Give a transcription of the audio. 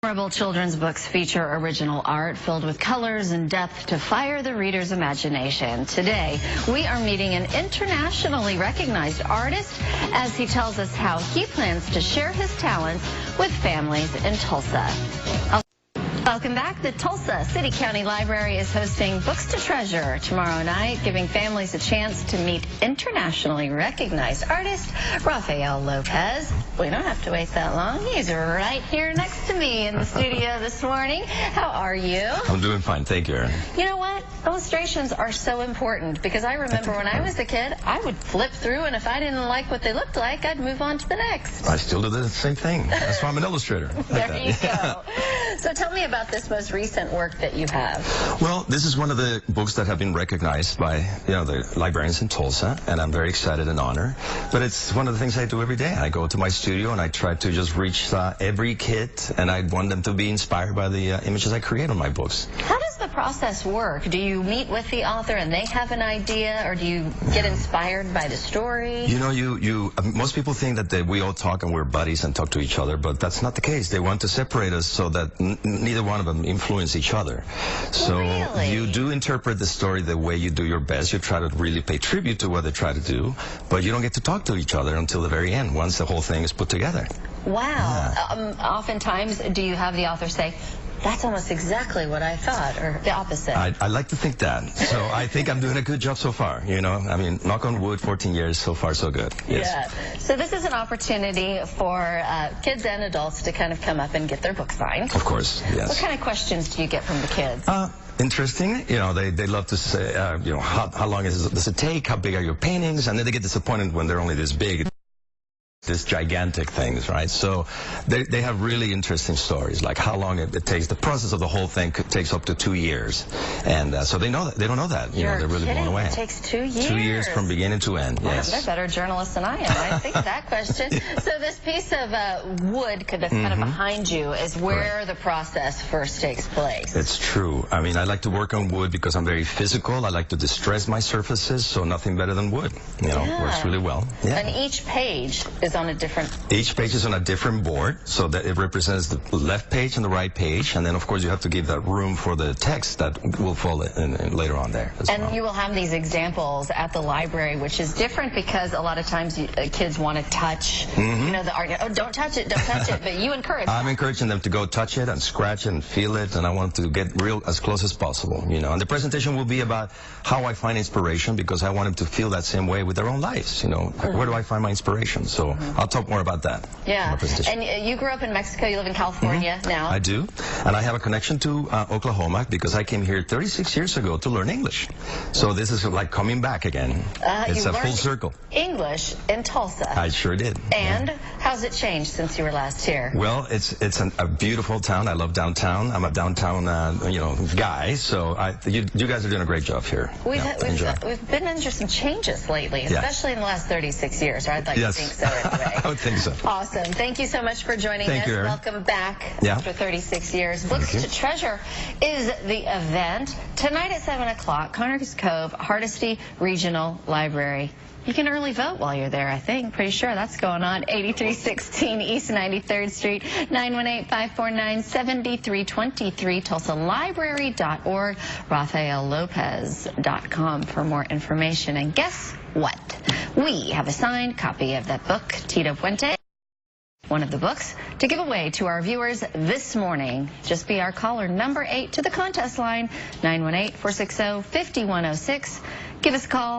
Memorable children's books feature original art filled with colors and depth to fire the reader's imagination. Today, we are meeting an internationally recognized artist as he tells us how he plans to share his talents with families in Tulsa. Welcome back. The Tulsa City County Library is hosting Books to Treasure tomorrow night, giving families a chance to meet internationally recognized artist Rafael Lopez. We don't have to wait that long. He's right here next to me in the studio this morning. How are you? I'm doing fine. Thank you, Erin. You know what? Illustrations are so important because I remember when I was a kid, I would flip through, and if I didn't like what they looked like, I'd move on to the next. I still do the same thing. That's why I'm an illustrator. There you go. So tell me about this most recent work that you have. Well, this is one of the books that have been recognized by the librarians in Tulsa, and I'm very excited and honored. But it's one of the things I do every day. I go to my studio and I try to just reach every kid, and I want them to be inspired by the images I create on my books. How does the process work? Do you meet with the author and they have an idea, or do you get inspired by the story? You know, most people think that we all talk and we're buddies and talk to each other, but that's not the case. They want to separate us so that neither one of them influence each other. So really? You do interpret the story the way you do your best. You try to really pay tribute to what they try to do, but you don't get to talk to each other until the very end, once the whole thing is put together. Wow. Yeah. Oftentimes, do you have the author say, that's almost exactly what I thought, or the opposite? I like to think that. So I think I'm doing a good job so far, you know. I mean, knock on wood, 14 years, so far so good. Yes. Yeah. So this is an opportunity for kids and adults to kind of come up and get their book signed. Of course, yes. What kind of questions do you get from the kids? Interesting. You know, they love to say, you know, how long does it take? How big are your paintings? And then they get disappointed when they're only this big. These gigantic things, right? So they have really interesting stories, like how long it takes. The process of the whole thing takes up to 2 years, and so they know that. They don't know that. You know, they're really blown away. It takes 2 years. 2 years from beginning to end. Wow, yes. They're better journalists than I am. I think of that question. So this piece of wood that's kind of behind you is where the process first takes place. It's true. I mean, I like to work on wood because I'm very physical. I like to distress my surfaces, so nothing better than wood. You know, works really well. Yeah. And each page is on a different... Each page is on a different board, so that it represents the left page and the right page, and then of course you have to give that room for the text that will fall in later on there as well. You will have these examples at the library, which is different because a lot of times kids want to touch, you know, the art. Oh, don't touch it, don't touch it, but you encourage them. I'm encouraging them to go touch it and scratch it and feel it, and I want them to get real as close as possible, you know. And the presentation will be about how I find inspiration, because I want them to feel that same way with their own lives, you know. Where do I find my inspiration? So I'll talk more about that. Yeah. And you grew up in Mexico. You live in California now. I do. And I have a connection to Oklahoma because I came here 36 years ago to learn English. So this is like coming back again. It's a full circle. English in Tulsa. I sure did. And how's it changed since you were last here? Well, it's a beautiful town. I love downtown. I'm a downtown guy. So you guys are doing a great job here. We've been under some changes lately, especially in the last 36 years. Or I'd like to think so anyway. I would think so. Awesome. Thank you so much for joining us. You, welcome back after 36 years. Books to Treasure is the event. Tonight at 7 o'clock, Connors Cove, Hardesty Regional Library. You can early vote while you're there, I think. Pretty sure that's going on. 8316 East 93rd Street, 918-549-7323, TulsaLibrary.org, RafaelLopez.com for more information. And guess what? We have a signed copy of that book, Tito Puente, one of the books, to give away to our viewers this morning. Just be our caller number 8 to the contest line, 918-460-5106. Give us a call.